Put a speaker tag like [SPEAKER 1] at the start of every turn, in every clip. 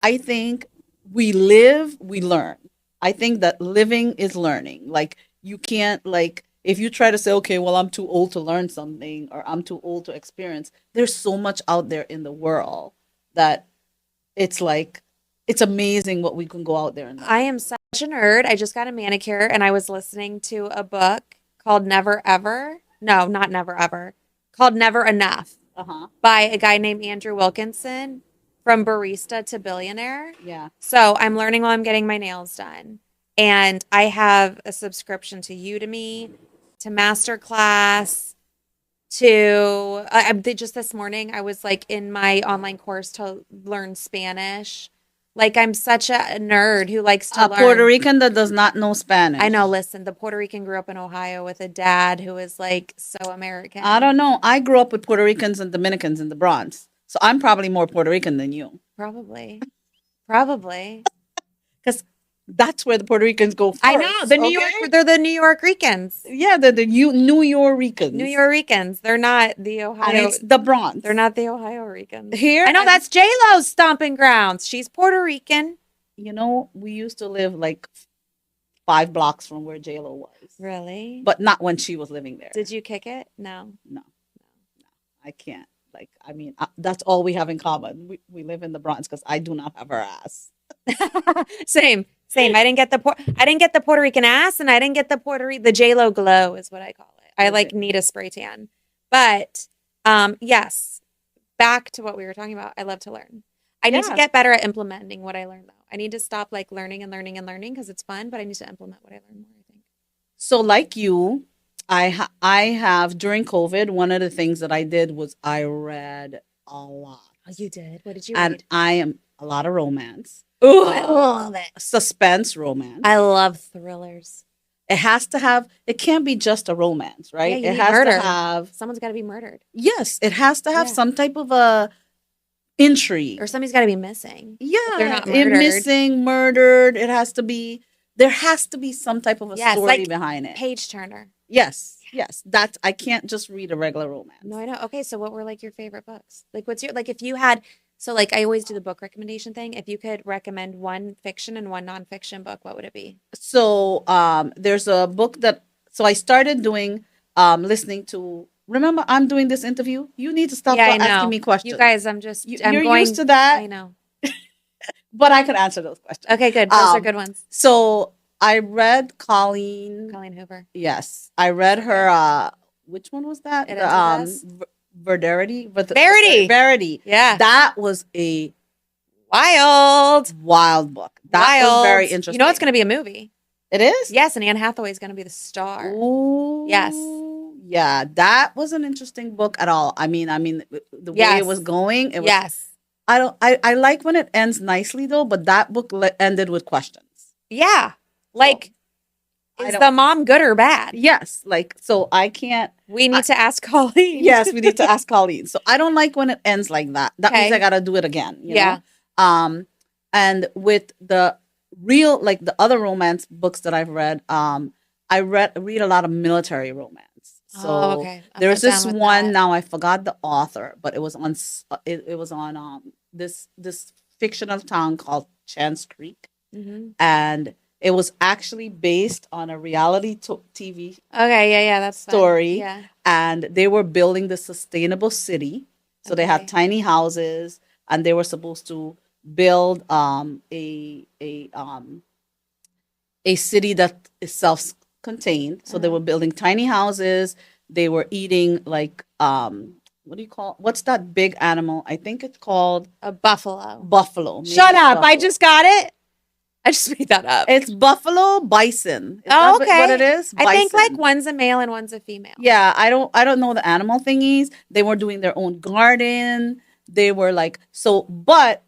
[SPEAKER 1] I think we live, we learn. I think that living is learning. Like you can't like if you try to say, okay, well, I'm too old to learn something or I'm too old to experience, there's so much out there in the world that it's like it's amazing what we can go out there and
[SPEAKER 2] I
[SPEAKER 1] learn.
[SPEAKER 2] am such a nerd. I just got a manicure and I was listening to a book called Never Ever. No, not Never Ever. Called Never Enough
[SPEAKER 1] Uh-huh.
[SPEAKER 2] by a guy named Andrew Wilkinson, From Barista to Billionaire.
[SPEAKER 1] Yeah.
[SPEAKER 2] So I'm learning while I'm getting my nails done. And I have a subscription to Udemy, to Masterclass, to just this morning I was like in my online course to learn Spanish. Like I'm such a nerd who likes to
[SPEAKER 1] A Puerto
[SPEAKER 2] learn.
[SPEAKER 1] Rican that does not know
[SPEAKER 2] I know,
[SPEAKER 1] Spanish.
[SPEAKER 2] listen, the Puerto Rican grew up in Ohio with a dad who is like so
[SPEAKER 1] I
[SPEAKER 2] American.
[SPEAKER 1] don't know. I grew up with Puerto Ricans and Dominicans in the Bronx. So I'm probably more Puerto Rican than you.
[SPEAKER 2] Probably. Probably.
[SPEAKER 1] Because that's where the Puerto Ricans go
[SPEAKER 2] I know.
[SPEAKER 1] first.
[SPEAKER 2] The New
[SPEAKER 1] Okay.
[SPEAKER 2] York they're the New York Ricans.
[SPEAKER 1] Yeah, the New
[SPEAKER 2] New
[SPEAKER 1] Yorkicans.
[SPEAKER 2] Yorkers. They're not the
[SPEAKER 1] And
[SPEAKER 2] Ohio
[SPEAKER 1] it's the Bronx.
[SPEAKER 2] they're not the Ohio Ricans.
[SPEAKER 1] Here,
[SPEAKER 2] I know
[SPEAKER 1] and
[SPEAKER 2] that's J-Lo's stomping grounds. She's Puerto Rican.
[SPEAKER 1] we used to live like 5 blocks from where JLo was,
[SPEAKER 2] Really?
[SPEAKER 1] but not when she was living there.
[SPEAKER 2] Did you kick it? No.
[SPEAKER 1] No, I can't. Like, I mean, that's all we have in common. We live in the Bronx because I do not have her ass.
[SPEAKER 2] Same. Same. I didn't get the Puerto Rican ass and I didn't get the J-Lo glow is what I call it. I like
[SPEAKER 1] Okay.
[SPEAKER 2] need a spray tan. But yes, back to what we were talking about. I love to learn. I need to
[SPEAKER 1] Yeah.
[SPEAKER 2] get better at implementing what I learn though. I need to stop like learning and learning and learning because it's fun, but I need to implement what I learn more, I think.
[SPEAKER 1] So, like you, I have during COVID. One of the things that I did was I read a lot,
[SPEAKER 2] Oh, you did. What did you
[SPEAKER 1] and
[SPEAKER 2] read?
[SPEAKER 1] I am a lot of romance,
[SPEAKER 2] Oh, I love it.
[SPEAKER 1] suspense romance.
[SPEAKER 2] I love thrillers.
[SPEAKER 1] It has to have. It can't be just a romance,
[SPEAKER 2] Yeah,
[SPEAKER 1] right?
[SPEAKER 2] you
[SPEAKER 1] It
[SPEAKER 2] need
[SPEAKER 1] has to
[SPEAKER 2] murder.
[SPEAKER 1] have.
[SPEAKER 2] Someone's got to be murdered.
[SPEAKER 1] Yes, it has to have
[SPEAKER 2] Yeah.
[SPEAKER 1] some type of a intrigue.
[SPEAKER 2] Or somebody's got to be missing. If they're
[SPEAKER 1] Yeah,
[SPEAKER 2] not
[SPEAKER 1] it
[SPEAKER 2] murdered.
[SPEAKER 1] missing, murdered. It has to be. There has to be some type of a
[SPEAKER 2] Yes,
[SPEAKER 1] story
[SPEAKER 2] like
[SPEAKER 1] behind it.
[SPEAKER 2] Page Turner.
[SPEAKER 1] Yes, yes. That's I can't just read a regular romance.
[SPEAKER 2] No, I know. Okay, so what were like your favorite books? Like what's your like if you had so like I always do the book recommendation thing. If you could recommend one fiction and one nonfiction book, what would it be?
[SPEAKER 1] So there's a book that I started doing listening to. Remember, I'm doing this interview. You need to stop
[SPEAKER 2] Yeah, I
[SPEAKER 1] asking
[SPEAKER 2] know.
[SPEAKER 1] me questions.
[SPEAKER 2] You guys, I'm
[SPEAKER 1] You're
[SPEAKER 2] going.
[SPEAKER 1] used to that,
[SPEAKER 2] I know.
[SPEAKER 1] but I can answer those questions.
[SPEAKER 2] Okay, good. Those are good ones.
[SPEAKER 1] So I read Colleen.
[SPEAKER 2] Colleen Hoover.
[SPEAKER 1] Yes, I read her. Which one was that?
[SPEAKER 2] It
[SPEAKER 1] The
[SPEAKER 2] Ends With Us?
[SPEAKER 1] Verity.
[SPEAKER 2] Verity.
[SPEAKER 1] Verity.
[SPEAKER 2] Yeah.
[SPEAKER 1] That was a
[SPEAKER 2] Wild.
[SPEAKER 1] wild book. That was very interesting.
[SPEAKER 2] You know it's going to be a movie.
[SPEAKER 1] It is.
[SPEAKER 2] Yes, and Anne Hathaway is going to be the star.
[SPEAKER 1] Ooh.
[SPEAKER 2] Yes.
[SPEAKER 1] Yeah, that was an interesting book at all. I mean, the way
[SPEAKER 2] Yes.
[SPEAKER 1] it was going, it was.
[SPEAKER 2] Yes.
[SPEAKER 1] I don't. I like when it ends nicely though, but that book ended with questions.
[SPEAKER 2] Yeah. Like,
[SPEAKER 1] I
[SPEAKER 2] is
[SPEAKER 1] don't-
[SPEAKER 2] the mom good or bad?
[SPEAKER 1] Yes, like so I can't.
[SPEAKER 2] We need to ask Colleen.
[SPEAKER 1] Yes, we need to ask Colleen. So I don't like when it ends like that. That means
[SPEAKER 2] Okay.
[SPEAKER 1] I gotta do it again. You
[SPEAKER 2] Yeah.
[SPEAKER 1] know? And with the real like the other romance books that I've read, I read a lot of military romance. So
[SPEAKER 2] Oh, okay. I'm
[SPEAKER 1] there's
[SPEAKER 2] down
[SPEAKER 1] this
[SPEAKER 2] with
[SPEAKER 1] one
[SPEAKER 2] that.
[SPEAKER 1] now I forgot the author, but it was on it was on this fictional town called Chance Creek,
[SPEAKER 2] Mhm.
[SPEAKER 1] and it was actually based on a reality TV
[SPEAKER 2] Okay, yeah, that's fun.
[SPEAKER 1] story,
[SPEAKER 2] Yeah.
[SPEAKER 1] and they were building the sustainable city. So they had
[SPEAKER 2] Okay.
[SPEAKER 1] tiny houses, and they were supposed to build a city that is self-contained. So they
[SPEAKER 2] Uh-huh.
[SPEAKER 1] were building tiny houses. They were eating like what do you call what's that big animal? I think it's called
[SPEAKER 2] A buffalo.
[SPEAKER 1] buffalo. Maybe
[SPEAKER 2] Shut
[SPEAKER 1] it's
[SPEAKER 2] up. I
[SPEAKER 1] buffalo.
[SPEAKER 2] just got it. I just made that up.
[SPEAKER 1] It's buffalo bison. Is
[SPEAKER 2] Oh,
[SPEAKER 1] that what it
[SPEAKER 2] okay.
[SPEAKER 1] is?
[SPEAKER 2] I think like
[SPEAKER 1] Bison.
[SPEAKER 2] one's a male and one's a female.
[SPEAKER 1] Yeah, I don't know the animal thingies. They were doing their own garden. They were like so, but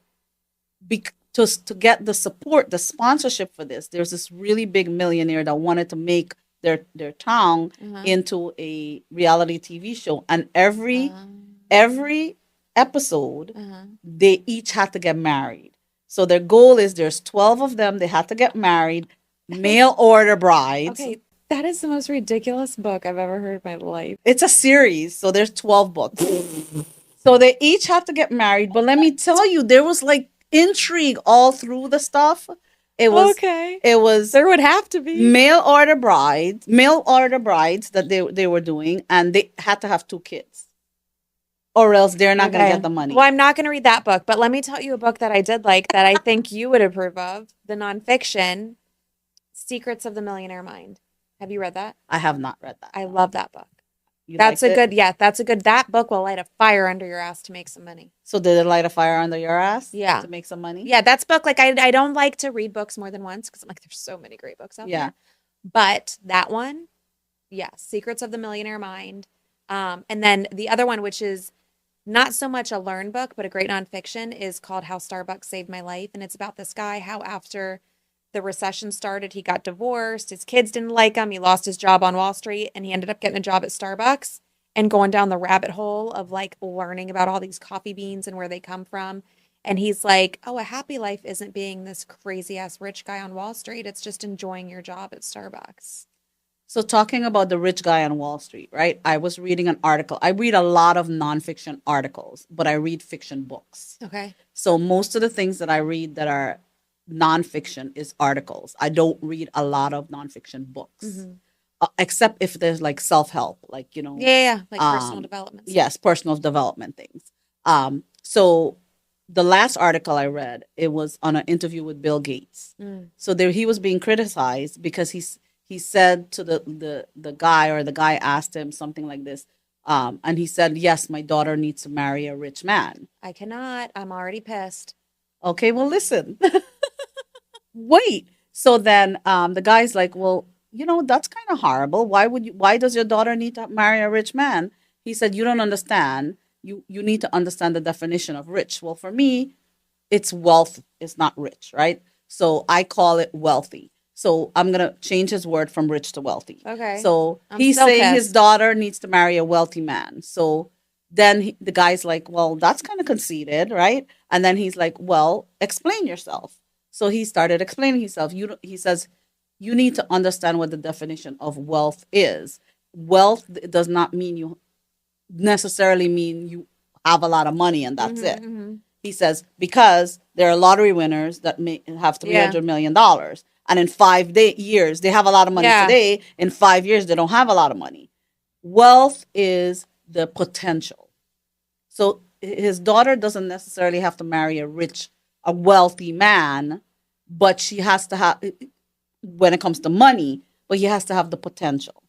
[SPEAKER 1] to get the support, the sponsorship for this, there's this really big millionaire that wanted to make their town
[SPEAKER 2] Uh-huh.
[SPEAKER 1] into a reality TV show, and every
[SPEAKER 2] Uh,
[SPEAKER 1] episode
[SPEAKER 2] uh-huh.
[SPEAKER 1] they each had to get married. So their goal is there's 12 of them. They had to get married, mail order brides.
[SPEAKER 2] Okay, that is the most ridiculous book I've ever heard in my life.
[SPEAKER 1] It's a series, so there's 12 books. So they each have to get married. But let me tell you, there was like intrigue all through the stuff. It was
[SPEAKER 2] Okay.
[SPEAKER 1] it was
[SPEAKER 2] There would have to be.
[SPEAKER 1] mail order brides that they were doing, and they had to have 2 kids, or else they're not going to get the money.
[SPEAKER 2] Well, I'm not going to read that book, but let me tell you a book that I did like that I think you would approve of. The nonfiction, Secrets of the Millionaire Mind. Have you read that?
[SPEAKER 1] I have not read that.
[SPEAKER 2] I love that book.
[SPEAKER 1] You
[SPEAKER 2] That's
[SPEAKER 1] liked
[SPEAKER 2] a
[SPEAKER 1] it?
[SPEAKER 2] good, yeah, that's a good, that book will light a fire under your ass to make some money.
[SPEAKER 1] So did it light a fire under your ass?
[SPEAKER 2] Yeah.
[SPEAKER 1] To make some money?
[SPEAKER 2] Yeah, that's book. Like, I don't like to read books more than once because I'm like, there's so many great books out
[SPEAKER 1] Yeah.
[SPEAKER 2] there. But that one, yeah, Secrets of the Millionaire Mind. And then the other one, which is not so much a learn book, but a great nonfiction, is called How Starbucks Saved My Life. And it's about this guy, how after the recession started, he got divorced. His kids didn't like him. He lost his job on Wall Street, and he ended up getting a job at Starbucks and going down the rabbit hole of like learning about all these coffee beans and where they come from. And he's like, oh, a happy life isn't being this crazy ass rich guy on Wall Street. It's just enjoying your job at Starbucks.
[SPEAKER 1] So talking about the rich guy on Wall Street, right? I was reading an article. I read a lot of nonfiction articles, but I read fiction books.
[SPEAKER 2] Okay.
[SPEAKER 1] So most of the things that I read that are nonfiction is articles. I don't read a lot of nonfiction books, except if there's like self-help, like,
[SPEAKER 2] Yeah. Like personal development.
[SPEAKER 1] Yes, personal development things. So the last article I read, it was on an interview with Bill Gates. So there he was being criticized because he said to the guy, or the guy asked him something like this, and he said, yes, my daughter needs to marry a rich man.
[SPEAKER 2] I cannot. I'm already pissed.
[SPEAKER 1] Okay, well, listen. Wait. So then the guy's like, well, that's kind of horrible. Why does your daughter need to marry a rich man? He said, you don't understand. You need to understand the definition of rich. Well, for me, it's wealth. It's not rich, right? So I call it wealthy. So I'm going to change his word from rich to wealthy.
[SPEAKER 2] Okay.
[SPEAKER 1] So
[SPEAKER 2] I'm
[SPEAKER 1] he's
[SPEAKER 2] still
[SPEAKER 1] saying his
[SPEAKER 2] pissed.
[SPEAKER 1] daughter needs to marry a wealthy man. So then the guy's like, well, that's kind of conceited, right? And then he's like, well, explain yourself. So he started explaining himself. He says, you need to understand what the definition of wealth is. Wealth does not necessarily mean you have a lot of money and that's it. He says, because there are lottery winners that may have $300 million. And in 5 years, they have a lot of money today. In 5 years, they don't have a lot of money. Wealth is the potential. So his daughter doesn't necessarily have to marry a wealthy man, but she has to have, when it comes to money, but he has to have the potential.